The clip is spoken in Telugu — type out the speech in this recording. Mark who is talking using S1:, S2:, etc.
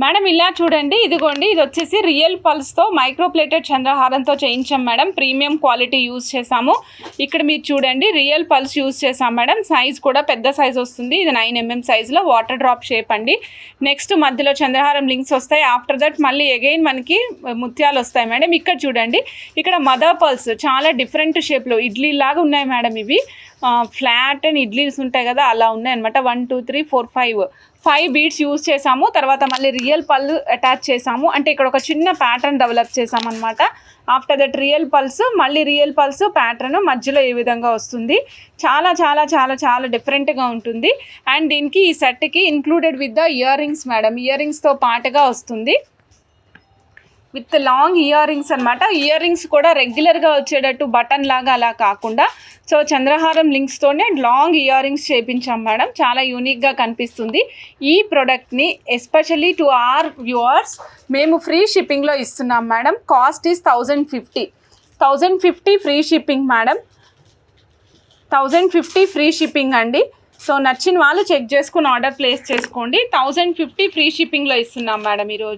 S1: మేడం ఇలా చూడండి, ఇదిగోండి ఇది వచ్చేసి రియల్ పల్స్తో మైక్రో ప్లేటెడ్ చంద్రహారంతో చేయించాం మేడం. ప్రీమియం క్వాలిటీ యూజ్ చేసాము. ఇక్కడ మీరు చూడండి రియల్ పల్స్ యూజ్ చేసాం మేడం. సైజ్ కూడా పెద్ద సైజ్ వస్తుంది. ఇది 9mm సైజులో వాటర్ డ్రాప్ షేప్ అండి. నెక్స్ట్ మధ్యలో చంద్రహారం లింక్స్ వస్తాయి. ఆఫ్టర్ దట్ మళ్ళీ అగైన్ మనకి ముత్యాలు వస్తాయి మేడం. ఇక్కడ చూడండి, ఇక్కడ మదర్ పల్స్ చాలా డిఫరెంట్ షేప్లో ఇడ్లీ లాగా ఉన్నాయి మేడం. ఇవి ఫ్లాట్ అండ్ ఇడ్లీస్ ఉంటాయి కదా, అలా ఉన్నాయి అనమాట. 1 2 3 4 5 బీడ్స్ యూజ్ చేసాము. తర్వాత మళ్ళీ రియల్ పళ్ళు అటాచ్ చేసాము. అంటే ఇక్కడ ఒక చిన్న ప్యాటర్న్ డెవలప్ చేసామన్నమాట. ఆఫ్టర్ దట్ రియల్ పల్స్, మళ్ళీ రియల్ పల్స్ ప్యాటర్న్ మధ్యలో ఏ విధంగా వస్తుంది. చాలా చాలా చాలా చాలా డిఫరెంట్గా ఉంటుంది. అండ్ దీనికి ఈ సెట్కి included with the earrings madam. ఇయర్ రింగ్స్తో పాటుగా వస్తుంది విత్ లాంగ్ ఇయర్ రింగ్స్ అనమాట. ఇయర్ రింగ్స్ కూడా రెగ్యులర్గా వచ్చేటట్టు బటన్ లాగా అలా కాకుండా సో చంద్రహారం లింక్స్తోనే లాంగ్ ఇయర్ రింగ్స్ చేయించాం మేడం. చాలా యూనిక్గా కనిపిస్తుంది. ఈ ప్రోడక్ట్ని ఎస్పెషల్లీ టు ఆర్ వ్యూవర్స్ మేము ఫ్రీ షిప్పింగ్లో ఇస్తున్నాం madam. Cost is 1050 free shipping madam. 1050 free shipping అండి. సో నచ్చిన వాళ్ళు చెక్ చేసుకుని ఆర్డర్ ప్లేస్ చేసుకోండి. 1050 ఫ్రీ షిప్పింగ్లో ఇస్తున్నాం మేడం ఈరోజు.